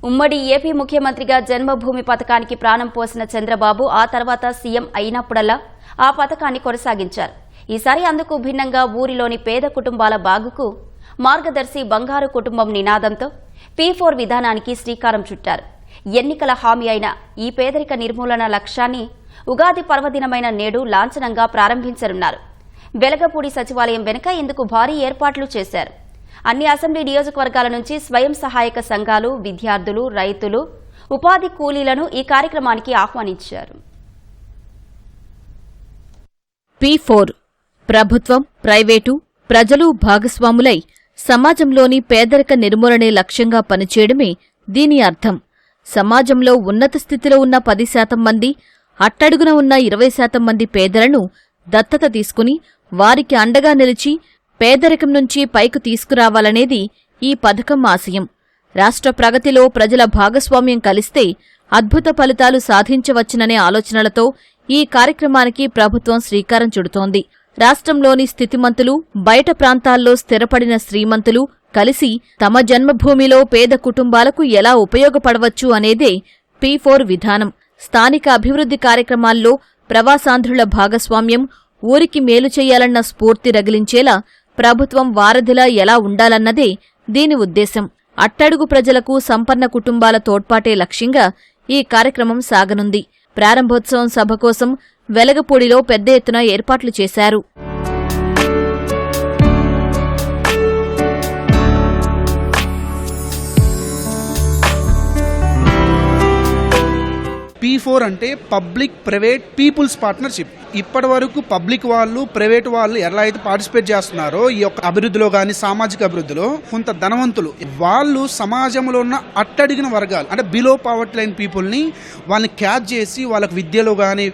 ఉమ్మడి ఏపీ ముఖ్యమంత్రిగా జన్మభూమి పథకానికి ప్రాణం పోసిన చంద్రబాబు ఆ తర్వాత సీఎం అయినప్పుడల్లా ఆ పథకాన్ని కొనసాగించారు. ఈసారి అందుకు భిన్నంగా ఊరిలోని పేద కుటుంబాల బాగుకు మార్గదర్శి బంగారు కుటుంబం నినాదంతో P4 విధానానికి శ్రీకారం చుట్టారు. ఎన్నికల హామీ అయిన ఈ పేదరిక నిర్మూలన లక్ష్యాన్ని ఉగాది పర్వదినమైన నేడు లాంఛనంగా ప్రారంభించనున్నారు. వెలగపూడి సచివాలయం వెనుక ఇందుకు భారీ ఏర్పాట్లు చేశారు. అన్ని అసెంబ్లీ నియోజకవర్గాల నుంచి స్వయం సహాయక సంఘాలు, విద్యార్థులు, రైతులు, ఉపాధి కూలీలను ఈ కార్యక్రమానికి ఆహ్వానించారు. P4 ప్రభుత్వం, ప్రైవేటు, ప్రజలు భాగస్వాములై సమాజంలోని పేదరిక నిర్మూలనే లక్ష్యంగా పనిచేయడమే దీని అర్థం. సమాజంలో ఉన్నత స్థితిలో ఉన్న 10% మంది, అట్టడుగున ఉన్న 20% మంది పేదలను దత్తత తీసుకుని వారికి అండగా నిలిచి పేదరికం నుంచి పైకి తీసుకురావాలనేది ఈ పథకం ఆశయం. రాష్ట్ర ప్రగతిలో ప్రజల భాగస్వామ్యం కలిస్తే అద్భుత ఫలితాలు సాధించవచ్చుననే ఆలోచనలతో ఈ కార్యక్రమానికి ప్రభుత్వం శ్రీకారం చుడుతోంది. రాష్ట్రంలోని స్థితిమంతులు, బయట ప్రాంతాల్లో స్థిరపడిన శ్రీమంతులు కలిసి తమ జన్మభూమిలో పేద కుటుంబాలకు ఎలా ఉపయోగపడవచ్చు అనేదే P4 విధానం. స్థానిక అభివృద్ధి కార్యక్రమాల్లో ప్రవాసాంధ్రుల భాగస్వామ్యం, ఊరికి మేలు చేయాలన్న స్ఫూర్తి రగిలించేలా ప్రభుత్వం వారధిలా ఎలా ఉండాలన్నదే దీని ఉద్దేశం. అట్టడుగు ప్రజలకు సంపన్న కుటుంబాల తోడ్పాటే లక్ష్యంగా ఈ కార్యక్రమం సాగనుంది. ప్రారంభోత్సవం సభ కోసం వెలగపూడిలో పెద్ద ఎత్తున ఏర్పాట్లు చేశారు. P4 అంటే పబ్లిక్ ప్రైవేట్ పీపుల్స్ పార్ట్నర్షిప్. ఇప్పటి వరకు పబ్లిక్ వాళ్ళు, ప్రైవేట్ వాళ్ళు ఎలా అయితే పార్టిసిపేట్ చేస్తున్నారో ఈ యొక్క అభివృద్ధిలో కానీ సామాజిక అభివృద్ధిలో కొంత ధనవంతులు వాళ్ళు సమాజంలో ఉన్న అట్టడిగిన వర్గాలు అంటే బిలో పావర్టీ లైన్ పీపుల్ని వాళ్ళని క్యాచ్ చేసి వాళ్ళకి విద్యలో కానీ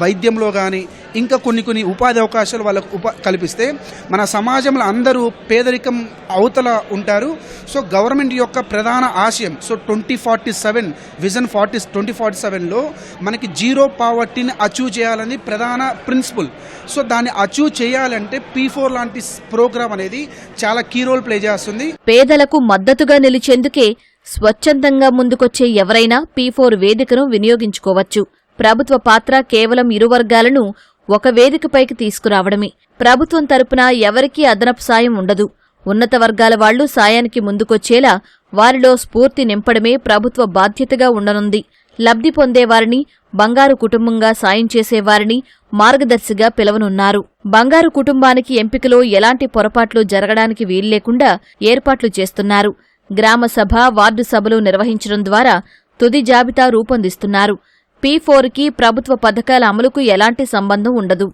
వైద్యంలో కానీ ఇంకా కొన్ని ఉపాధి అవకాశాలు వాళ్ళకు కల్పిస్తే మన సమాజంలో అందరూ పేదరికం అవతల ఉంటారు. సో గవర్నమెంట్ యొక్క ప్రధాన ఆశయం 2047 విజన్ 2047లో మనకి జీరో పావర్టీని అచీవ్ చేయాలని ప్రధాన ప్రిన్సిపల్. సో దాన్ని అచీవ్ చేయాలంటే P4 లాంటి ప్రోగ్రామ్ అనేది చాలా కీ రోల్ ప్లే చేస్తుంది. పేదలకు మద్దతుగా నిలిచేందుకే స్వచ్ఛందంగా ముందుకొచ్చే ఎవరైనా P4 వేదికను వినియోగించుకోవచ్చు. ప్రభుత్వ పాత్ర కేవలం ఇరు వర్గాలను ఒక వేదికపైకి తీసుకురావడమే. ప్రభుత్వం తరపున ఎవరికీ అదనపు సాయం ఉండదు. ఉన్నత వర్గాల వాళ్లు సాయానికి ముందుకొచ్చేలా వారిలో స్ఫూర్తి నింపడమే ప్రభుత్వ బాధ్యతగా ఉండనుంది. లబ్ధి పొందేవారిని, బంగారు కుటుంబంగా సాయం చేసేవారిని మార్గదర్శిగా పిలవనున్నారు. బంగారు కుటుంబానికి ఎంపికలో ఎలాంటి పొరపాట్లు జరగడానికి వీల్లేకుండా ఏర్పాట్లు చేస్తున్నారు. గ్రామ సభ, వార్డు సభలు నిర్వహించడం ద్వారా తుది జాబితా రూపొందిస్తున్నారు. P4కి ప్రభుత్వ పథకాల అమలుకు ఎలాంటి సంబంధం ఉండదు.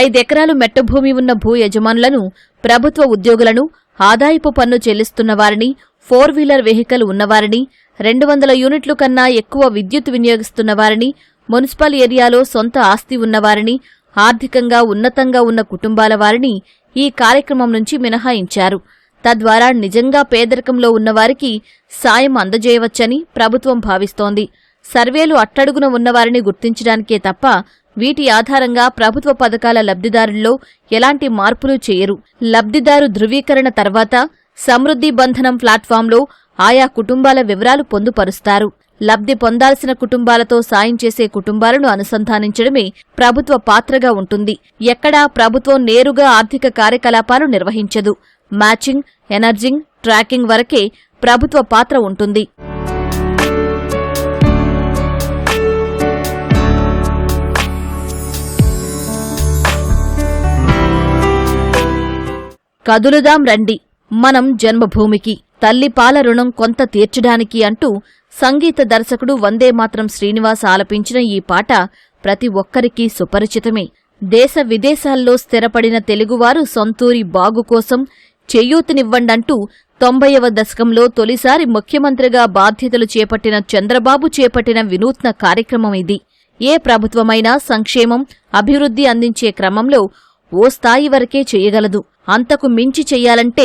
ఐదెకరాలు మెట్టభూమి ఉన్న భూ యజమానులను, ప్రభుత్వ ఉద్యోగులను, ఆదాయపు పన్ను చెల్లిస్తున్నవారిని, 4-వీలర్ వెహికల్ ఉన్నవారిని, 200 యూనిట్లు కన్నా ఎక్కువ విద్యుత్ వినియోగిస్తున్నవారిని, మున్సిపల్ ఏరియాలో సొంత ఆస్తి ఉన్నవారిని, ఆర్థికంగా ఉన్నతంగా ఉన్న కుటుంబాల వారిని ఈ కార్యక్రమం నుంచి మినహాయించారు. తద్వారా నిజంగా పేదరికంలో ఉన్నవారికి సాయం అందజేయవచ్చని ప్రభుత్వం భావిస్తోంది. సర్వేలు అట్టడుగున ఉన్నవారిని గుర్తించడానికే తప్ప వీటి ఆధారంగా ప్రభుత్వ పథకాల లబ్ధిదారుల్లో ఎలాంటి మార్పులు చేయరు. లబ్ధిదారు ధృవీకరణ తర్వాత సమృద్ధి బంధనం ప్లాట్ఫాంలో ఆయా కుటుంబాల వివరాలు పొందుపరుస్తారు. లబ్ధి పొందాల్సిన కుటుంబాలతో సాయం చేసే కుటుంబాలను అనుసంధానించడమే ప్రభుత్వ పాత్రగా ఉంటుంది. ఎక్కడా ప్రభుత్వం నేరుగా ఆర్థిక కార్యకలాపాలు నిర్వహించదు. మ్యాచింగ్, ఎనర్జింగ్, ట్రాకింగ్ వరకే ప్రభుత్వ పాత్ర ఉంటుంది. కదులుదాం రండి మనం జన్మభూమికి, తల్లి పాల రుణం కొంత తీర్చడానికి అంటూ సంగీత దర్శకుడు వందేమాతరం శ్రీనివాస్ ఆలపించిన ఈ పాట ప్రతి ఒక్కరికీ సుపరిచితమే. దేశ విదేశాల్లో స్థిరపడిన తెలుగువారు సొంతూరి బాగు కోసం చెయ్యూతనివ్వండంటూ 90వ దశకంలో తొలిసారి ముఖ్యమంత్రిగా బాధ్యతలు చేపట్టిన చంద్రబాబు చేపట్టిన వినూత్న కార్యక్రమం ఇది. ఏ ప్రభుత్వమైనా సంక్షేమం, అభివృద్ధి అందించే క్రమంలో ఓ స్థాయి వరకే చేయగలదు. అంతకు మించి చెయ్యాలంటే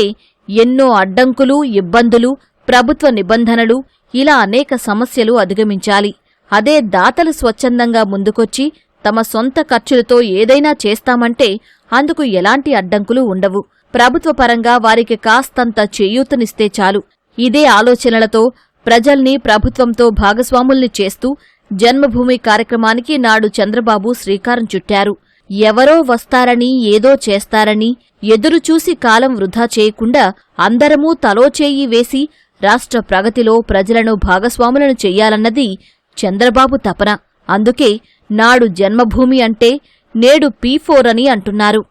ఎన్నో అడ్డంకులు, ఇబ్బందులు, ప్రభుత్వ నిబంధనలు, ఇలా అనేక సమస్యలు అధిగమించాలి. అదే దాతలు స్వచ్ఛందంగా ముందుకొచ్చి తమ సొంత ఖర్చులతో ఏదైనా చేస్తామంటే అందుకు ఎలాంటి అడ్డంకులు ఉండవు. ప్రభుత్వ పరంగా వారికి కాస్తంత చేయూతనిస్తే చాలు. ఇదే ఆలోచనలతో ప్రజల్ని ప్రభుత్వంతో భాగస్వాముల్ని చేస్తూ జన్మభూమి కార్యక్రమానికి నాడు చంద్రబాబు శ్రీకారం చుట్టారు. ఎవరో వస్తారని ఏదో చేస్తారని ఎదురుచూసి కాలం వృధా చేయకుండా అందరమూ తలోచేయి వేసి రాష్ట్ర ప్రగతిలో ప్రజలను భాగస్వాములను చెయ్యాలన్నది చంద్రబాబు తపన. అందుకే నాడు జన్మభూమి అంటే నేడు P4 అని అంటున్నారు.